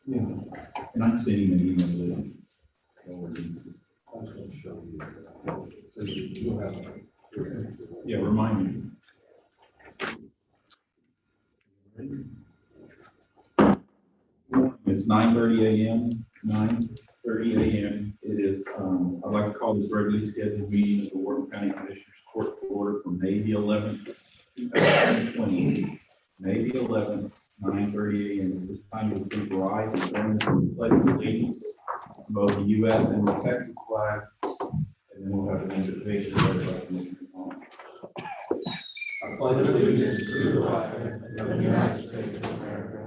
Yeah, and I'm sending an email with yeah, remind me. It's 9:30 a.m. 9:30 a.m. It is, I'd like to call this regularly scheduled meeting of the Wharton County Commissioners Court to order for May the 11th, 2020. May the 11th, 9:30 a.m. At this time, we'll please rise and join us in the pledge of allegiance to both the U.S. and the Texas flag, and then we'll have an invitation led by Commissioner Thomas. I pledge allegiance to the flag of the United States of America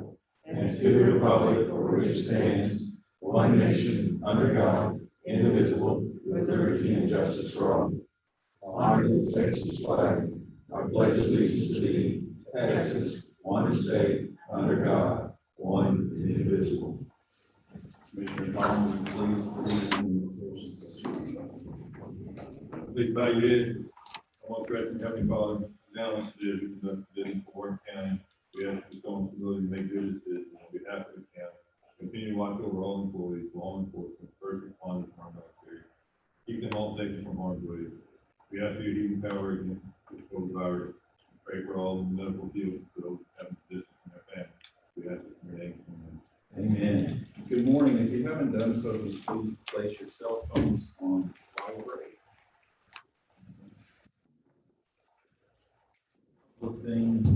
and to the republic for which it stands, one nation, under God, indivisible, with liberty and justice for all. Honoring the Texas flag, I pledge allegiance to thee, Texas, one state, under God, one indivisible. Commissioner Thomas, please. Please bow your head. I want to pray from Heavenly Father, down this division for Wharton County. We ask for responsibility to make good decisions on behalf of the county. Continue to watch over all employees, law enforcement, first responders, and our military. Keep them all safe from harm's way. We ask for your healing power against this COVID virus. Pray for all the medical fields, for those having distance from their families. We ask it in your name. Amen. Good morning. If you haven't done so, please place your cell phones on vibrate. Couple things.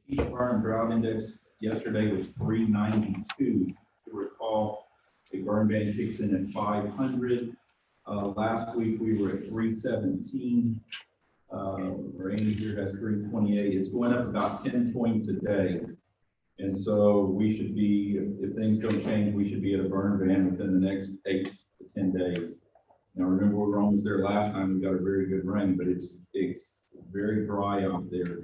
Each fire and drought index yesterday was 392. To recall, a burn ban kicks in at 500. Last week we were at 317. Randy here has 328. It's going up about 10 points a day. And so we should be, if things don't change, we should be at a burn ban within the next 8 to 10 days. Now remember, we were almost there last time. We got a very good rain, but it's very dry out there.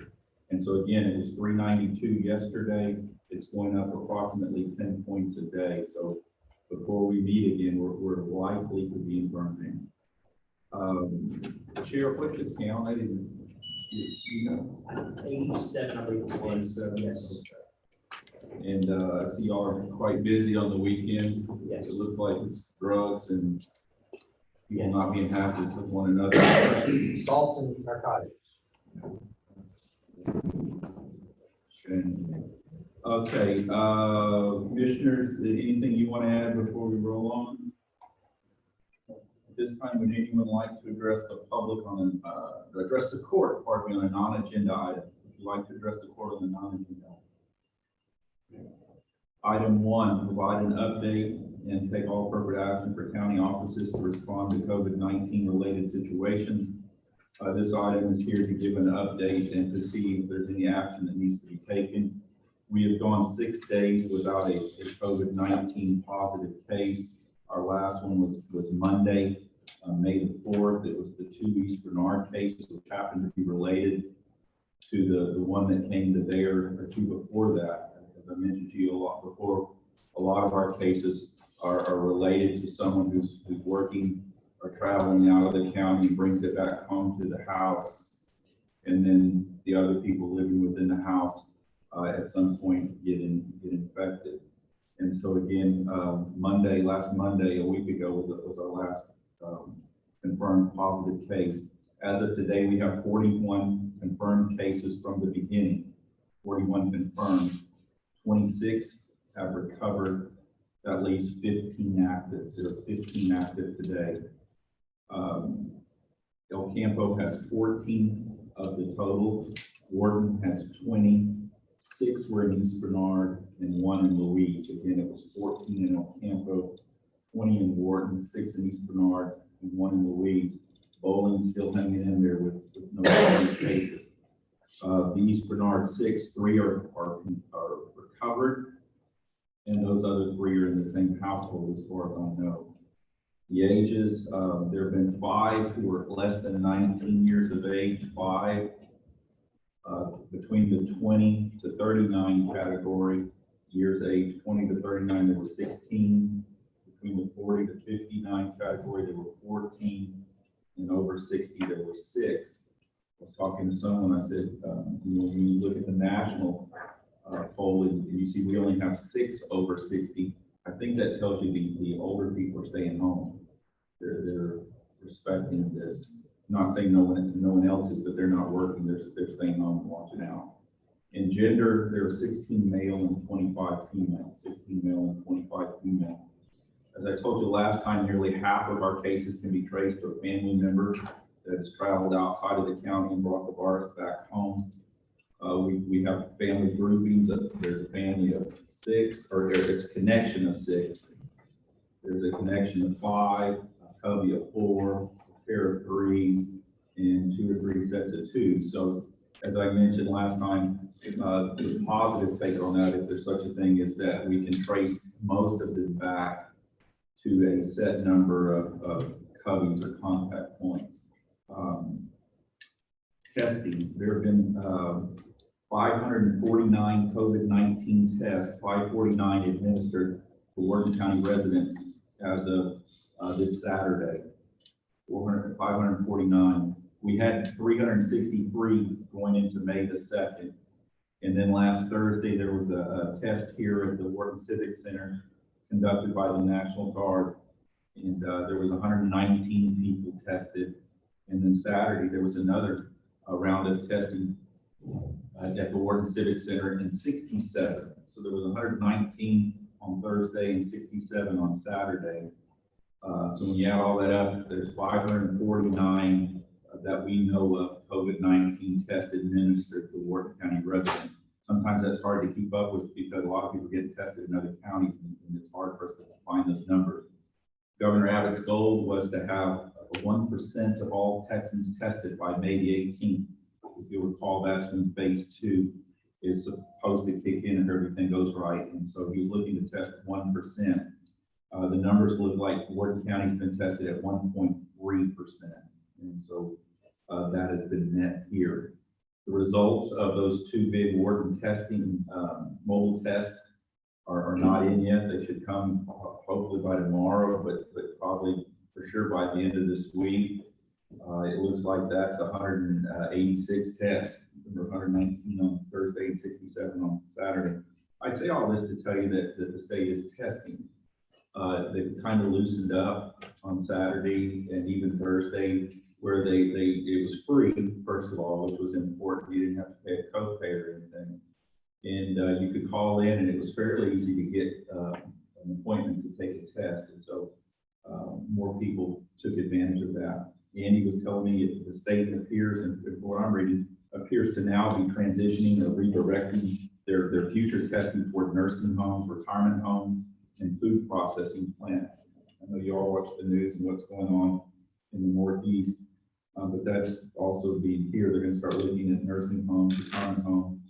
And so again, it was 392 yesterday. It's going up approximately 10 points a day. So before we meet again, we're likely to be in burn ban. Sheriff, what's the count? I didn't, you know? 87, I believe. 87. Yes. And I see y'all are quite busy on the weekends. Yes. It looks like it's drugs and people not being happy with one another. Salts and narcotics. Okay, commissioners, anything you want to add before we roll on? At this time, would anyone like to address the public on address the court, pardon me, on a non-agenda item? Would you like to address the court on a non-agenda item? Item 1, provide an update and take all appropriate action for county offices to respond to COVID-19 related situations. This item is here to give an update and to see if there's any action that needs to be taken. We have gone 6 days without a COVID-19 positive case. Our last one was Monday, May the 4th. It was the 2 East Bernard cases, which happened to be related to the one that came the day or two before that. As I mentioned to you a lot before, a lot of our cases are related to someone who's working or traveling out of the county and brings it back home to the house. And then the other people living within the house at some point get infected. And so again, last Monday, a week ago, was our last confirmed positive case. As of today, we have 41 confirmed cases from the beginning, 41 confirmed, 26 have recovered. That leaves 15 active. There are 15 active today. El Campo has 14 of the total. Wharton has 20. 6 were in East Bernard and 1 in Louise. Again, it was 14 in El Campo, 20 in Wharton, 6 in East Bernard, and 1 in Louise. Bowling's still hanging in there with no cases. The East Bernard 6, 3 are recovered, and those other 3 are in the same household as far as I know. The ages, there have been 5 who are less than 19 years of age, 5 between the 20 to 39 category, years age 20 to 39, there were 16. Between the 40 to 59 category, there were 14, and over 60, there were 6. I was talking to someone, I said, when you look at the national poll, and you see we only have 6 over 60, I think that tells you the older people are staying home. They're respecting this. I'm not saying no one else is, but they're not working. They're staying home and watching out. In gender, there are 16 male and 25 female. 16 male and 25 female. As I told you last time, nearly half of our cases can be traced to a family member that has traveled outside of the county and brought the virus back home. We have family groupings. There's a family of 6, or there's a connection of 6. There's a connection of 5, a cubby of 4, a pair of 3s, and 2 or 3 sets of 2. So, as I mentioned last time, the positive take on that, if there's such a thing, is that we can trace most of them back to a set number of cubbies or contact points. Testing, there have been 549 COVID-19 tests, 549 administered to Wharton County residents as of this Saturday. 549. We had 363 going into May the 2nd. And then last Thursday, there was a test here at the Wharton Civic Center conducted by the National Guard. And there was 119 people tested. And then Saturday, there was another round of testing at the Wharton Civic Center, and 67. So there was 119 on Thursday and 67 on Saturday. So when you add all that up, there's 549 that we know of COVID-19 tests administered to Wharton County residents. Sometimes that's hard to keep up with because a lot of people get tested in other counties, and it's hard for us to find those numbers. Governor Abbott's goal was to have 1% of all Texans tested by May the 18th. If you'll recall, that's when phase 2 is supposed to kick in if everything goes right. And so he's looking to test 1%. The numbers look like Wharton County's been tested at 1.3%. And so that has been met here. The results of those 2 big Wharton testing mobile tests are not in yet. They should come hopefully by tomorrow, but probably for sure by the end of this week. It looks like that's 186 tests, 119 on Thursday and 67 on Saturday. I say all this to tell you that the state is testing. They kind of loosened up on Saturday and even Thursday, where it was free, first of all, which was important. You didn't have to pay a copay or anything. And you could call in, and it was fairly easy to get an appointment to take a test. And so more people took advantage of that. Andy was telling me the state appears, and what I'm reading, appears to now be transitioning or redirecting their future testing toward nursing homes, retirement homes, and food processing plants. I know you all watch the news and what's going on in the Northeast, but that's also being here. They're going to start looking at nursing homes, retirement homes,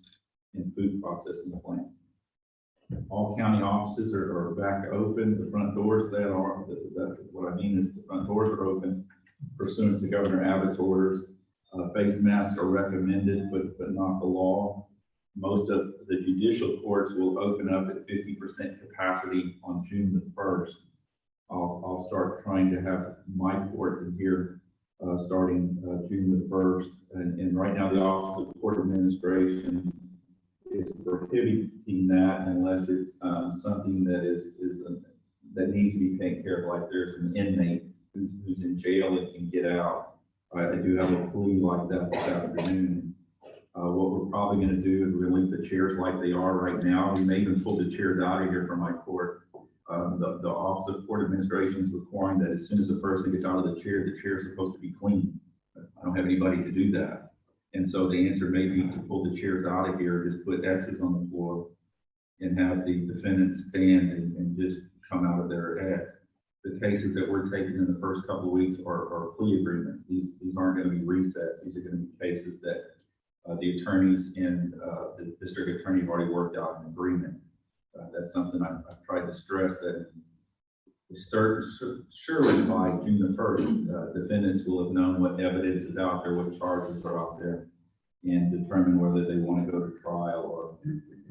and food processing plants. All county offices are back open. The front doors what I mean is the front doors are open pursuant to Governor Abbott's orders. Face masks are recommended, but not the law. Most of the judicial courts will open up at 50% capacity on June the 1st. I'll start trying to have my court in here starting June the 1st. And right now the Office of Court Administration is prohibiting that unless it's something that that needs to be taken care of, like there's an inmate who's in jail and can get out. I do have a plea like that this afternoon. What we're probably going to do is we're going to leave the chairs like they are right now. We may even pull the chairs out of here from my court. The Office of Court Administration is requiring that as soon as a person gets out of the chair is supposed to be clean. I don't have anybody to do that. And so the answer may be to pull the chairs out of here, just put X's on the floor and have the defendants stand and just come out of their X. the cases that we're taking in the first couple of weeks are plea agreements. These aren't going to be resets. These are going to be cases that the attorneys and the district attorney have already worked out an agreement. That's something I've tried to stress, that surely by June the 1st, defendants will have known what evidence is out there, what charges are out there, and determine whether they want to go to trial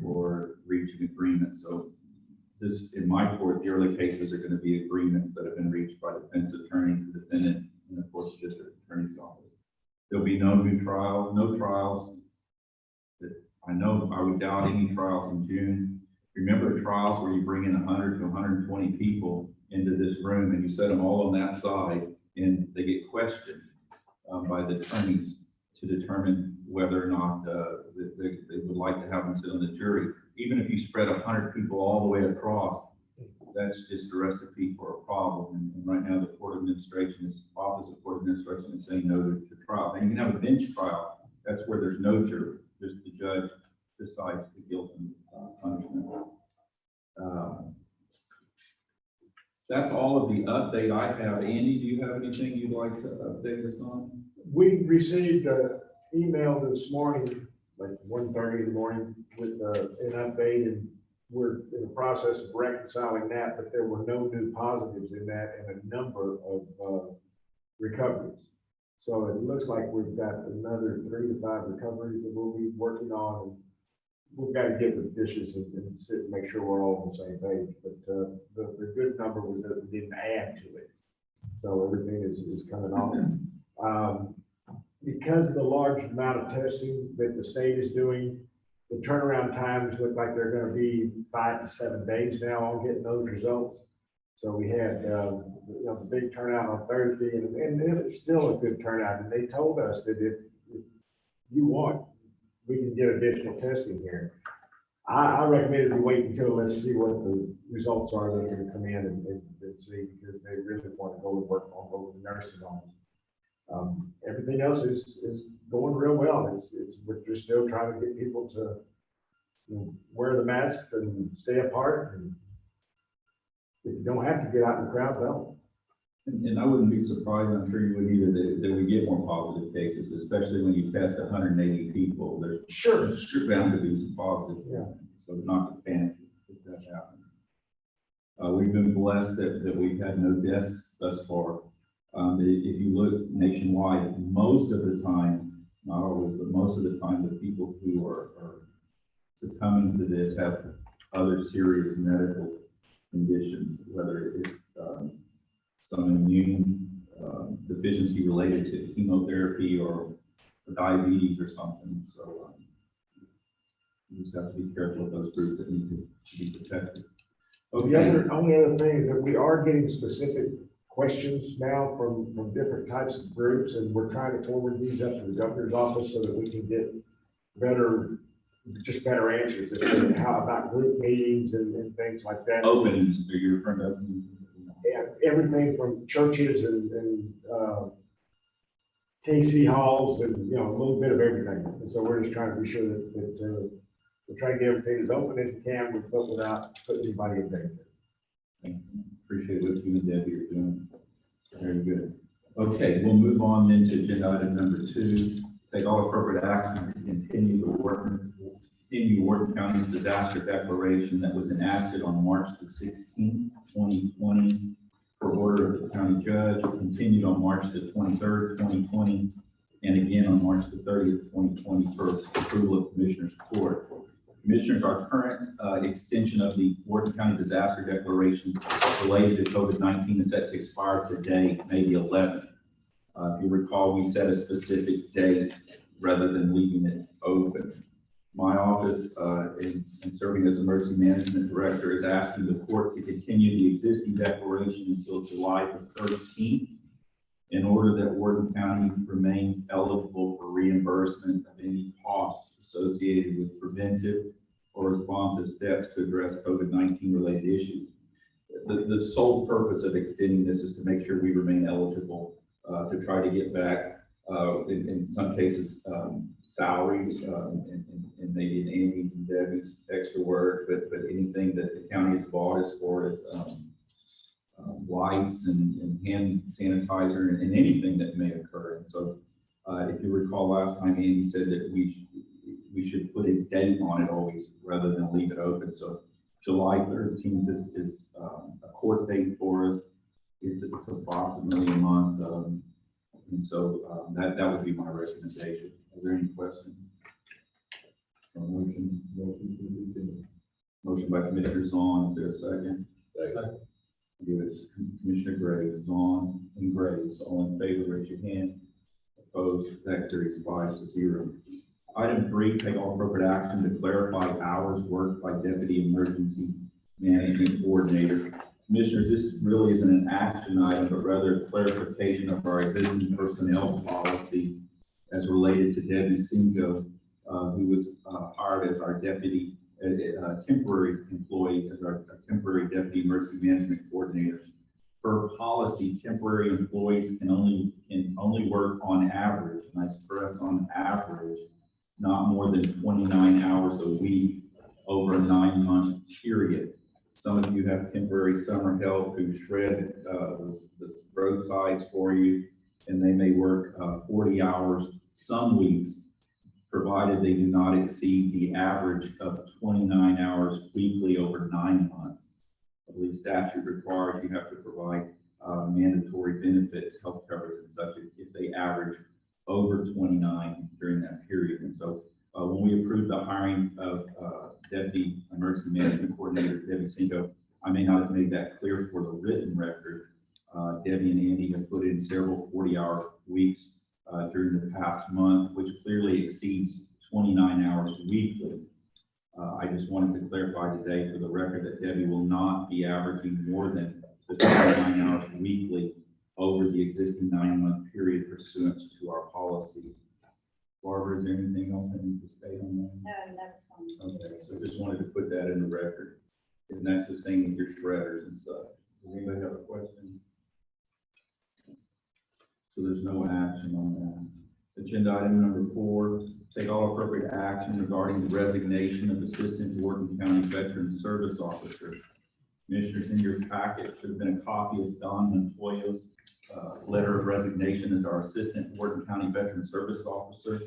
or reach an agreement. So this, in my court, the early cases are going to be agreements that have been reached by defense attorneys, the defendant, and of course the district attorney's office. There'll be no new trial, no trials. I know I would doubt any trials in June. Remember trials where you bring in 100 to 120 people into this room and you set them all on that side and they get questioned by the attorneys to determine whether or not they would like to have them sit on the jury. Even if you spread 100 people all the way across, that's just a recipe for a problem. And right now the court administration Office of Court Administration is saying no to trial. And you can have a bench trial. That's where there's no jury. Just the judge decides the guilt and punishment. That's all of the update I have. Andy, do you have anything you'd like to update us on? We received an email this morning, like 1:30 in the morning, with an update, and we're in the process of reconciling that, but there were no new positives in that and a number of recoveries. So it looks like we've got another 3 to 5 recoveries that we'll be working on. We've got to get with dishes and sit and make sure we're all on the same page. But the good number was that we didn't add to it. So everything is coming on. Because of the large amount of testing that the state is doing, the turnaround times look like they're going to be 5 to 7 days now on getting those results. So we had the big turnout on Thursday, and it was still a good turnout. And they told us that if you want, we can get additional testing here. I recommended we wait until let's see what the results are that are going to come in and see, because they really want to go and work on what the nursing homes. Everything else is going real well. We're just still trying to get people to wear the masks and stay apart. And if you don't have to get out in the crowd, don't. And I wouldn't be surprised, I'm sure you wouldn't either, that we get more positive cases, especially when you test 180 people. There's Sure. bound to be some positives. Yeah. So not to panic if that happens. We've been blessed that we've had no deaths thus far. If you look nationwide, most of the time, not always, but most of the time, the people who are succumbing to this have other serious medical conditions, whether it's some immune deficiency related to chemotherapy or diabetes or something. So you just have to be careful of those groups that need to be protected. Okay. The only other thing is that we are getting specific questions now from different types of groups, and we're trying to forward these up to the governor's office so that we can get better answers. How about group meetings and things like that. Openings, are you referring to openings? And everything from churches and KC halls and, a little bit of everything. And so we're just trying to be sure that we're trying to get everything as open as we can, but without putting anybody in danger. Thank you. Appreciate what you and Debbie are doing. Very good. Okay, we'll move on then to agenda item number 2. Take all appropriate action to continue Wharton County's disaster declaration that was enacted on March the 16th, 2020, per order of the county judge, continued on March the 23rd, 2020, and again on March the 30th, 2020, for approval of Commissioners Court. Commissioners, our current extension of the Wharton County disaster declaration related to COVID-19 is set to expire today, May the 11th. If you recall, we set a specific date rather than leaving it open. My office, in serving as emergency management director, is asking the court to continue the existing declaration until July the 13th in order that Wharton County remains eligible for reimbursement of any costs associated with preventive or responsive steps to address COVID-19 related issues. The sole purpose of extending this is to make sure we remain eligible to try to get back, in some cases, salaries and maybe in Andy's and Debbie's extra work, but anything that the county has bought as far as wipes and hand sanitizer and anything that may occur. And so, if you recall last time, Andy said that we should put a date on it always rather than leave it open. So July 13th is a court date for us. It's approximately a month. And so that would be my recommendation. Is there any questions? Motion by Commissioner Zahn. Is there a second? Second. Give it to Commissioner Graves. Zahn and Graves. All in favor, raise your hand. Opposed, that carries 5-0. Item 3, take all appropriate action to clarify hours worked by Deputy Emergency Management Coordinator. Commissioners, this really isn't an action item, but rather a clarification of our existing personnel policy as related to Debbie Cinco, who was hired as our deputy, temporary employee, as our temporary Deputy Emergency Management Coordinator. Per policy, temporary employees can only work on average, and I stress on average, not more than 29 hours a week over a 9-month period. Some of you have temporary summer help who shred the roadsides for you, and they may work 40 hours some weeks, provided they do not exceed the average of 29 hours weekly over 9 months. I believe statute requires you have to provide mandatory benefits, health coverage and such if they average over 29 during that period. And so when we approved the hiring of Deputy Emergency Management Coordinator Debbie Cinco, I may not have made that clear for the written record. Debbie and Andy have put in several 40-hour weeks during the past month, which clearly exceeds 29 hours weekly. I just wanted to clarify today for the record that Debbie will not be averaging more than the 29 hours weekly over the existing 9-month period pursuant to our policies. Barbara, is there anything else I need to state on that? No, that's fine. Okay, so just wanted to put that in the record. And that's the same with your shredders and stuff. Does anybody have a question? So there's no action on that. Agenda item number 4, take all appropriate action regarding the resignation of Assistant Wharton County Veteran Service Officer. Commissioners, in your packet should have been a copy of Don Montoya's letter of resignation as our Assistant Wharton County Veteran Service Officer.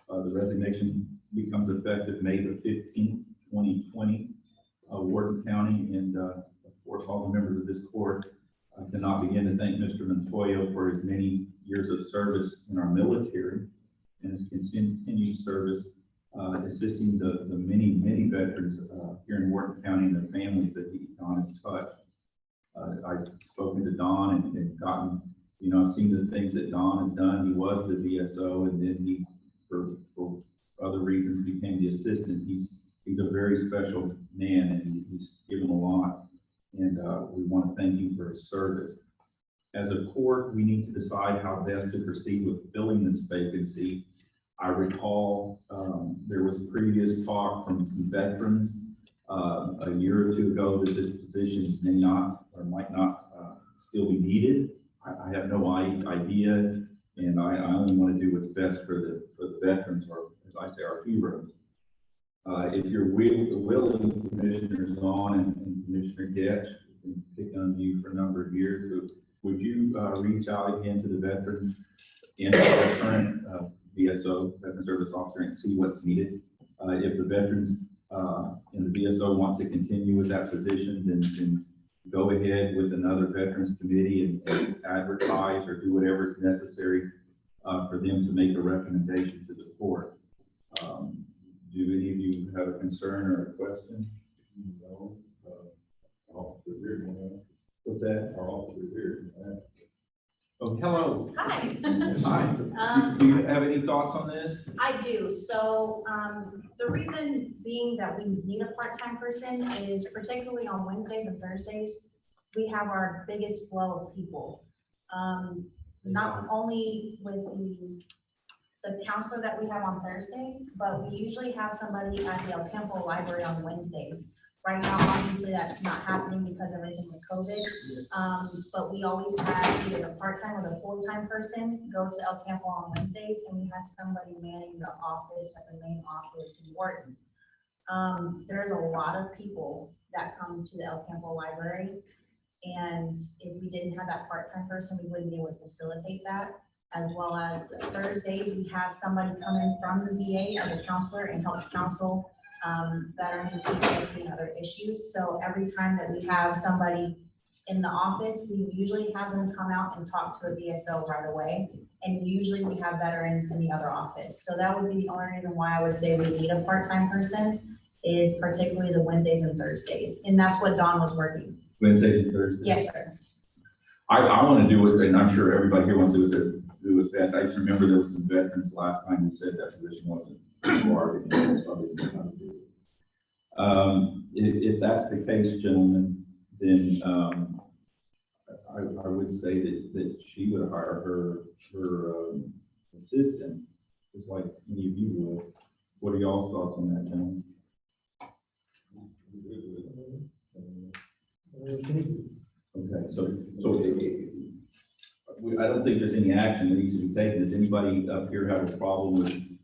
The resignation becomes effective May the 15th, 2020. Wharton County and of course all the members of this court cannot begin to thank Mr. Montoya for his many years of service in our military and his continued service assisting the many veterans here in Wharton County and their families that Don has touched. I've spoken to Don and gotten, I've seen the things that Don has done. He was the VSO, and then he, for other reasons, became the assistant. He's a very special man, and he's given a lot, and we want to thank him for his service. As a court, we need to decide how best to proceed with filling this vacancy. I recall there was previous talk from some veterans a year or two ago that this position may not or might not still be needed. I have no idea, and I only want to do what's best for the veterans, or as I say, our heroes. If you're willing, Commissioner Zahn and Commissioner Getch, been picking on you for a number of years, but would you reach out again to the veterans and our current VSO, Veteran Service Officer, and see what's needed? If the veterans and the VSO want to continue with that position, then go ahead with another Veterans Committee and advertise or do whatever is necessary for them to make a recommendation to the court. Do any of you have a concern or a question? No. Officer here, What's that? our officer here. Oh, hello. Hi. Hi. Do you have any thoughts on this? I do. So the reason being that we need a part-time person is particularly on Wednesdays and Thursdays, we have our biggest flow of people. Not only with the counselor that we have on Thursdays, but we usually have somebody at the El Campo Library on Wednesdays. Right now, obviously, that's not happening because of everything with COVID. But we always have either a part-time or the full-time person go to El Campo on Wednesdays, and we have somebody manning the office at the main office in Wharton. There's a lot of people that come to the El Campo Library, And if we didn't have that part-time person, we wouldn't be able to facilitate that. As well as Thursdays, we have somebody come in from the VA as a counselor and help counsel veterans with PTSD and other issues. So every time that we have somebody in the office, we usually have them come out and talk to a VSO right away. And usually we have veterans in the other office. So that would be the only reason why I would say we need a part-time person, is particularly the Wednesdays and Thursdays. And that's what Dawn was working. Wednesdays and Thursdays? Yes, sir. I want to do it, and I'm sure everybody here wants to do it fast. I just remember there was some veterans last time who said that position wasn't required anymore, so I didn't know how to do it. If that's the case, gentlemen, then I would say that she would hire her assistant, just like any of you would. What are y'all's thoughts on that, gentlemen? Okay, I don't think there's any action that needs to be taken. Does anybody up here have a problem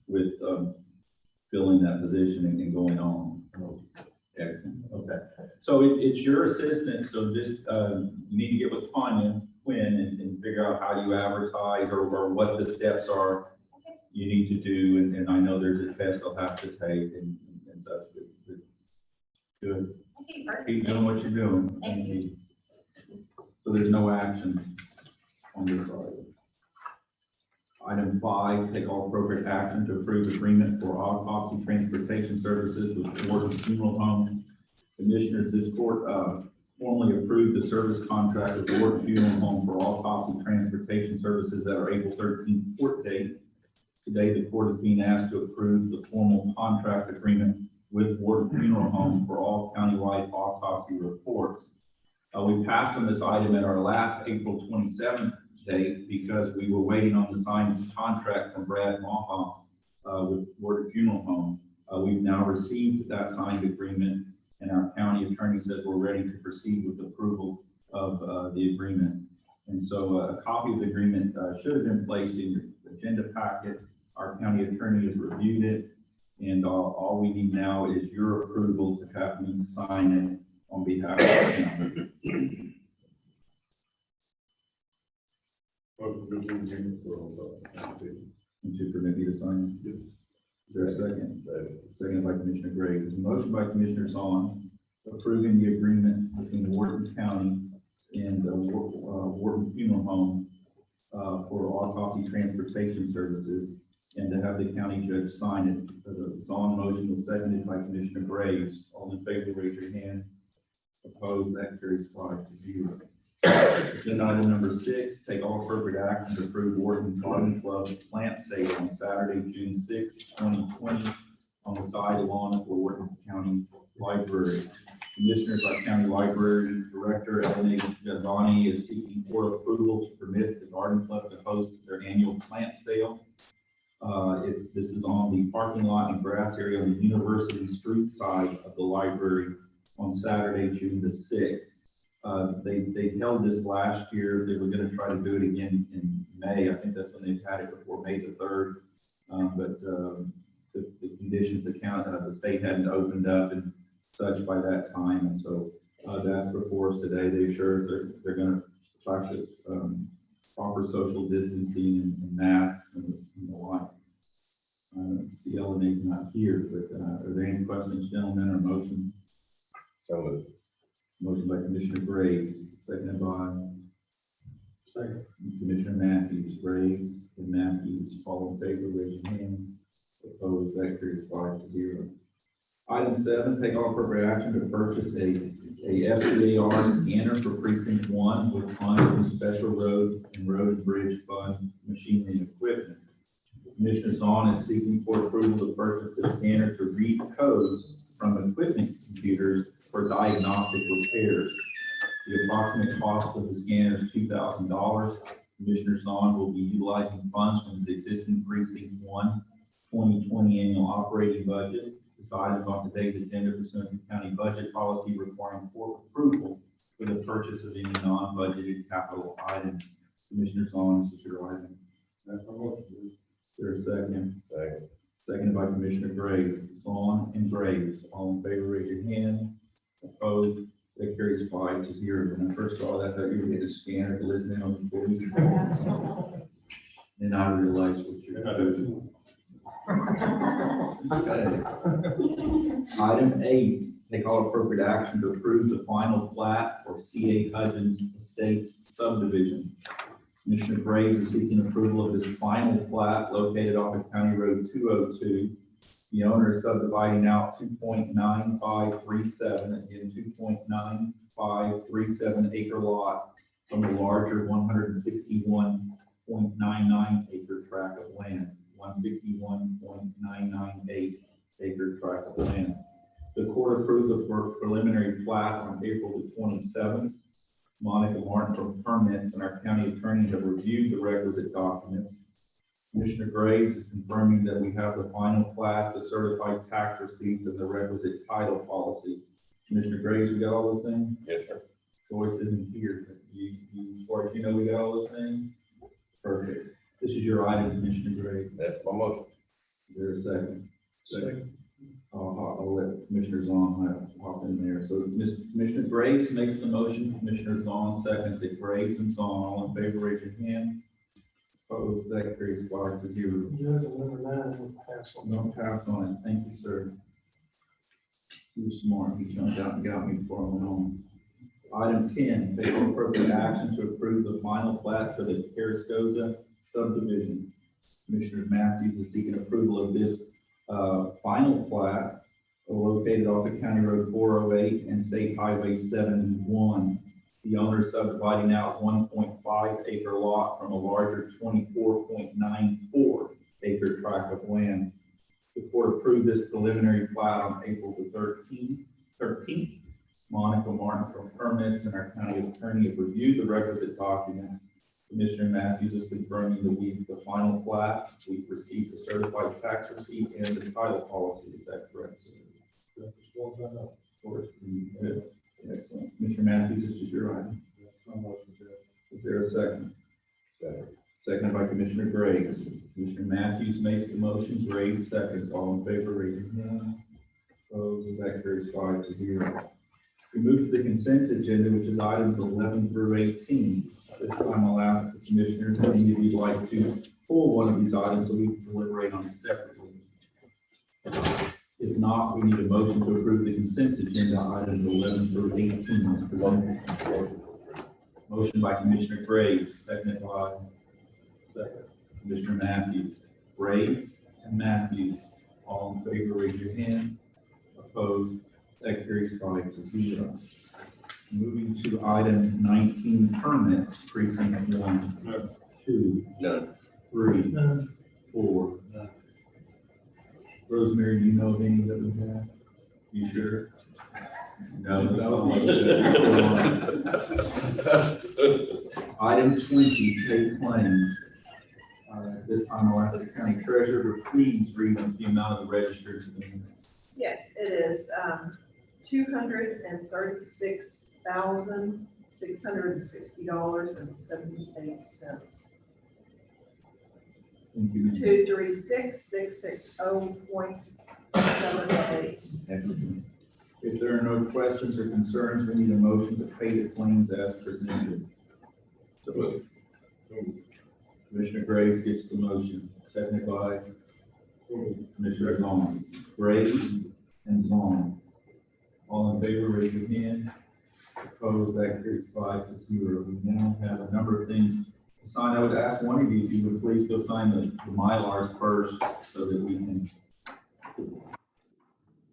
with filling that position and going on? Excellent, okay. So it's your assistant, so just, you need to get with Tanya Quinn and figure out how you advertise or what the steps are you need to do, and I know there's a test they'll have to take and such. Good. Okay, perfect. Keep doing what you're doing. Thank you. So there's no action on this side. Item 5, take all appropriate action to approve agreement for autopsy transportation services with Ward Funeral Home. Commissioners, this court formally approved the service contract with Ward Funeral Home for autopsy transportation services at our April 13th court date. Today, the court is being asked to approve the formal contract agreement with Ward Funeral Home for all countywide autopsy reports. We passed on this item at our last April 27th date because we were waiting on the signed contract from Brad Maha with Ward Funeral Home. We've now received that signed agreement, and our county attorney says we're ready to proceed with approval of the agreement. And so a copy of the agreement should have been placed in your agenda packet. Our county attorney has reviewed it, and all we need now is your approval to have me sign it on behalf of the county. And to permit me to sign? Yes. Is there a second? Second by Commissioner Graves. There's a motion by Commissioner Zahn approving the agreement between Wharton County and Wharton Funeral Home for autopsy transportation services, and to have the county judge sign it. The Zahn motion was seconded by Commissioner Graves. All in favor, raise your hand. Opposed, that carries 5-0. Agenda item number 6, take all appropriate action to approve Wharton Garden Club plant sale on Saturday, June 6, 2020, on the side lawn of the Wharton County Library. Commissioners, our County Library Director, Elena Giovanni, is seeking court approval to permit the Garden Club to host their annual plant sale. This is on the parking lot and grass area on the University Street side of the library on Saturday, June the 6th. They held this last year. They were going to try to do it again in May. I think that's when they've had it before May the 3rd. But the conditions the state hadn't opened up and such by that time. And so that's before us today. They assure us they're going to practice proper social distancing and masks and the like. See, LNA's not here, but are there any questions, gentlemen, or motion? So Motion by Commissioner Graves, seconded by Commissioner Matthews. Graves and Matthews, all in favor, raise your hand. Opposed, that carries 5-0. Item 7, take all appropriate action to purchase a FCAR scanner for precinct 1 with funds from Special Road and Bridge Fund machinery and equipment. Commissioner Zahn is seeking for approval to purchase the scanner to read codes from equipment computers for diagnostic repairs. The approximate cost of the scanner is $2,000. Commissioner Zahn will be utilizing funds from his existing precinct 1 2020 annual operating budget. This item is on today's agenda pursuant to county budget policy requiring court approval for the purchase of any non-budgeted capital items. Commissioner Zahn, this is your item. That's my motion. Is there a second? Second. Seconded by Commissioner Graves. Zahn and Graves, all in favor, raise your hand. Opposed, That carries 5-0. When I first saw that, I thought you were getting a scanner to listen in on the police. And I realized what you're doing. Okay. Item 8, take all appropriate action to approve the final plat for C.A. Hudgens Estates subdivision. Commissioner Graves is seeking approval of this final plat located off of County Road 202. The owner is subdividing out 2.9537, again, 2.9537 acre lot from the larger 161.99 acre tract of land, 161.998 acre tract of land. The court approved the preliminary plat on April the 27th. Monica Martin from permits and our county attorney have reviewed the requisite documents. Commissioner Graves is confirming that we have the final plat, the certified tax receipts, and the requisite title policy. Commissioner Graves, we got all those things? Yes, sir. Joyce isn't here. You, as far as you know, we got all those things? Perfect. This is your item, Commissioner Graves. That's my motion. Is there a second? Second. I'll let Commissioner Zahn hop in there. So Commissioner Graves makes the motion, Commissioner Zahn seconds it. Graves and Zahn, all in favor, raise your hand. Opposed, that carries 5-0. Judge, number 9, we'll pass on. Don't pass on it. Thank you, sir. You were smart. You jumped out and got me before I went on. Item 10, take all appropriate action to approve the final plat for the Carrascosa subdivision. Commissioner Matthews is seeking approval of this final plat located off of County Road 408 and State Highway 71. The owner is subdividing out 1.5 acre lot from a larger 24.94 acre tract of land. The court approved this preliminary plat on April the 13th. Monica Martin from permits and our county attorney have reviewed the requisite documents. Commissioner Matthews is confirming that the final plat, we've received the certified tax receipt and the title policy. Is that correct, sir? Of course. Good. Excellent. Commissioner Matthews, this is your item. That's my motion, Judge. Is there a second? Second. Seconded by Commissioner Graves. Commissioner Matthews makes the motion, Graves seconds. All in favor, raise your hand. Opposed, that carries 5-0. We move to the consent agenda, which is items 11 through 18. This time I'll ask the commissioners if any of you would like to pull one of these items so we can deliberate on it separately. If not, we need a motion to approve the consent agenda items 11 through 18 as presented. Motion by Commissioner Graves, seconded by Commissioner Matthews. Graves and Matthews, all in favor, raise your hand. Opposed, that carries 5-0. Moving to item 19, permits, precinct 1, None. 2, None. 3, None. 4. Rosemary, do you know of any that we have? You sure? No, that's all I got. Item 20, paid claims. This time I'll ask the county treasurer to please read the amount of the registered payments. Yes, it is, $236,660.78. Thank you. 236,660.78. Excellent. If there are no questions or concerns, we need a motion to pay the claims as presented. Commissioner Graves gets the motion, seconded by Commissioner Zahn. Graves and Zahn. All in favor, raise your hand. Opposed, that carries 5-0. We now have a number of things to sign. I would ask one of you if you would please go sign the Mylars first so that we can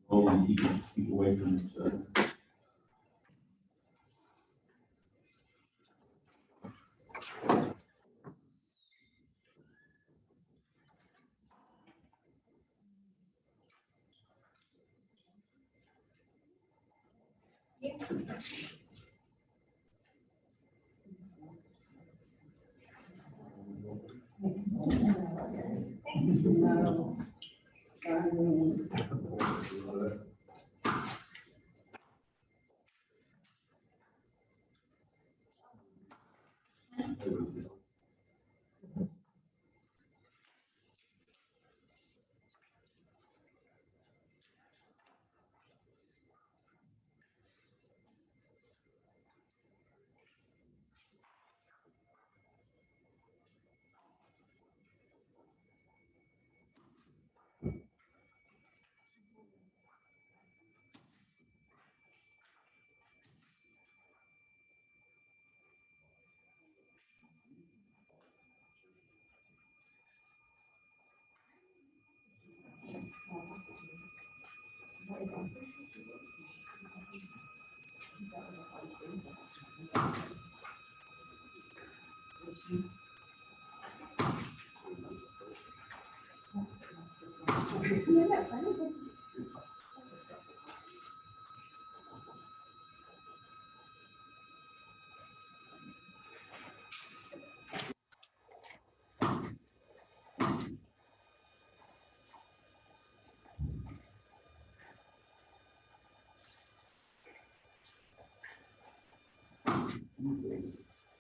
hold and keep away from each other.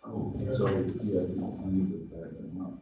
Oh, so, yeah, I need to back that up.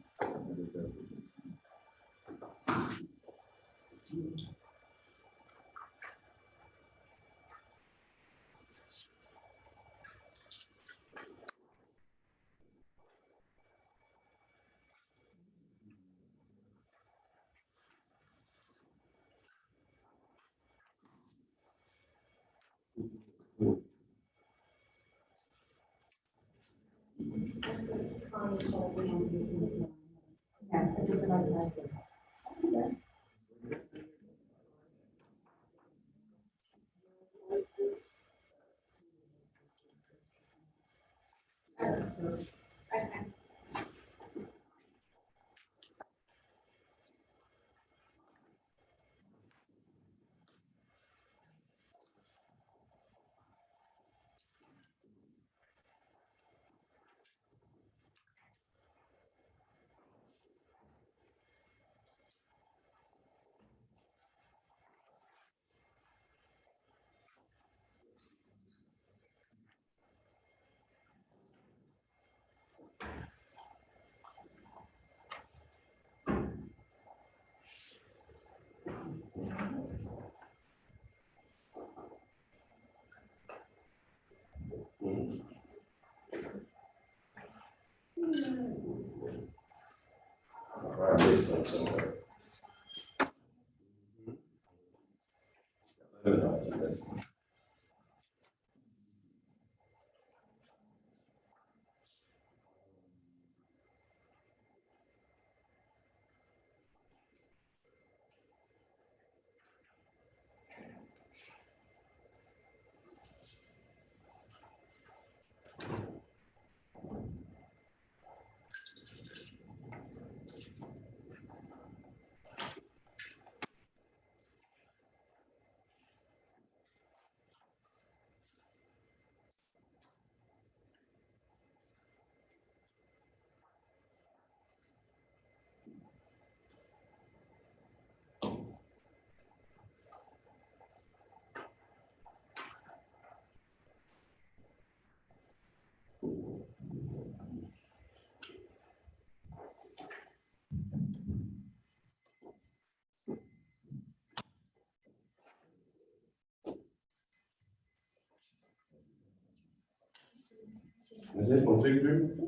Is this one take through?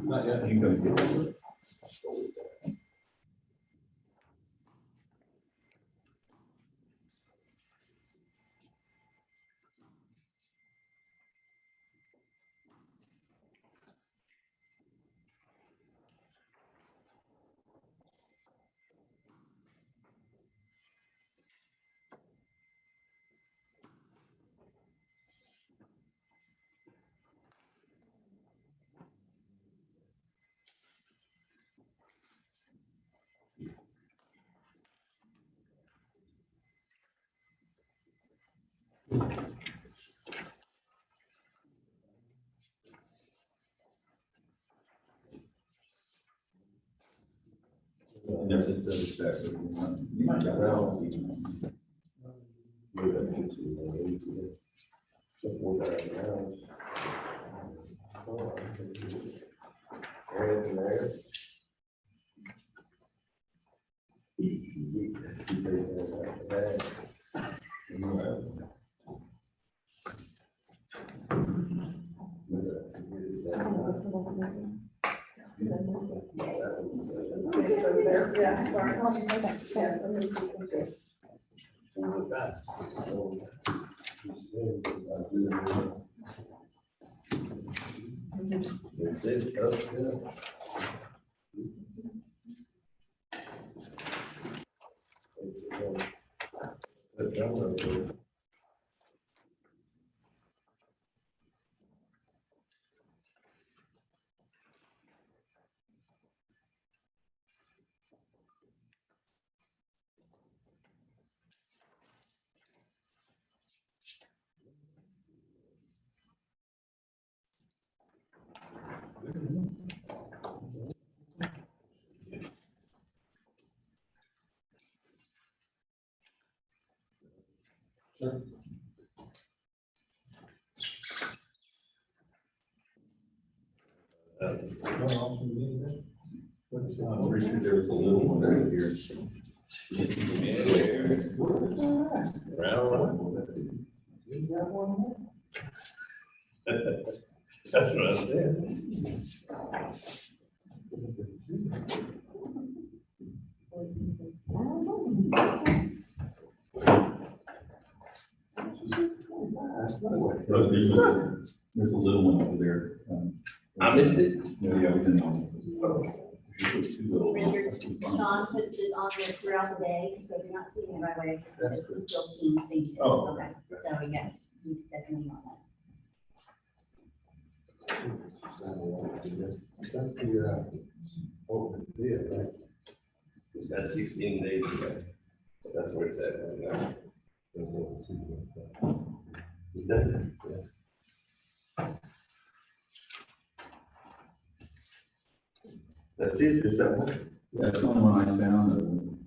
Not yet. You guys get this. And there's a stack of one. You might got that else even. Yeah, sorry. Yes, I'm just- I'm pretty sure there was a little one right here. That's what I said. There's a little one over there. I missed it. Yeah, it was in there. It was too little. Richard, Sean puts it on there throughout the day, so if you're not seeing it right away, it's because we're still seeing things. Oh. Okay, so yes, he's definitely on that. That's the, yeah, right. It's got 16 days ago. So that's where it's at right now. Is that- yeah. That's it, just that one? That's the only one I found.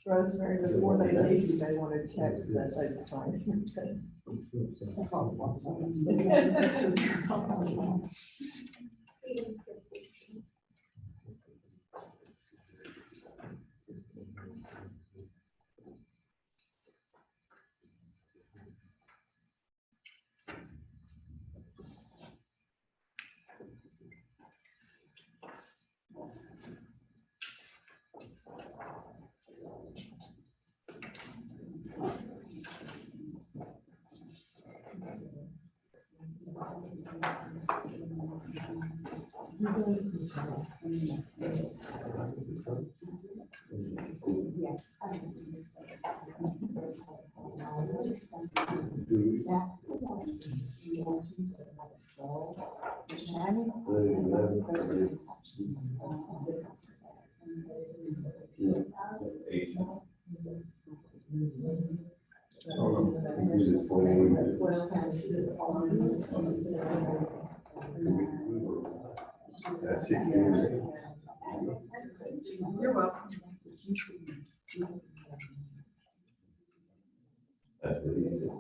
Rosemary, before they leave, they want to check that they signed. Yes. That's it. You're welcome. That's what he said.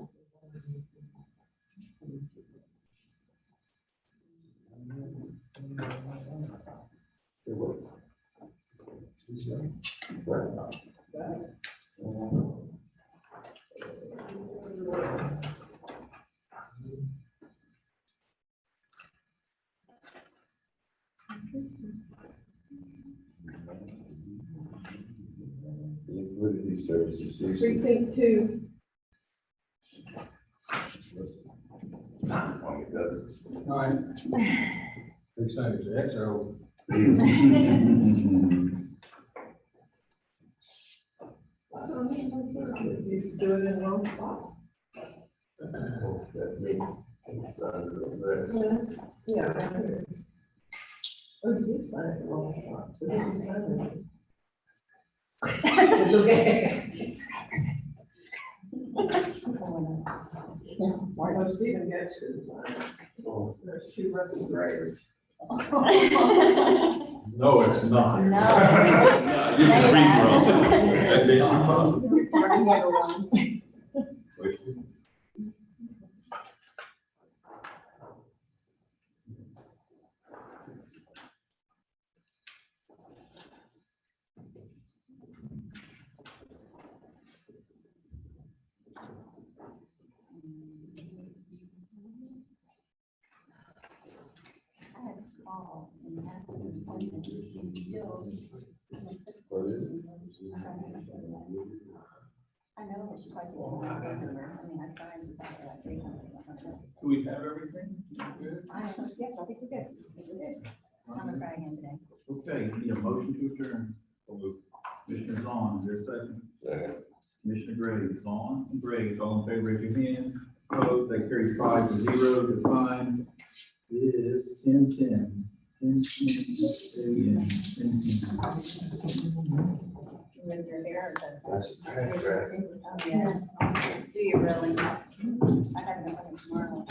Liquidity services. Precinct 2. All right. Excited, XO. You do it in one spot. Yeah. right here. Oh, you did sign it in one spot. So did you sign it? It's okay. Oh, Stephen gets his, there's two Russell Graves. No, it's not. No. You can read I never won. I had a call and that appointment is still. I know, but she probably didn't have her number. I mean, I tried to find her like 300. Do we have everything? Yes, I think we're good. I think we're good. I'm gonna try again today. Okay, need a motion to adjourn. Commissioner Zahn, is there a second? Second. Commissioner Graves, Vaughn and Graves, all in favor, raise your hand. Opposed, that carries 5-0. The time is 10:10. 10:10 a.m. 10:10. With your hair. That's right. Yes. Do you really? I have no tomorrow.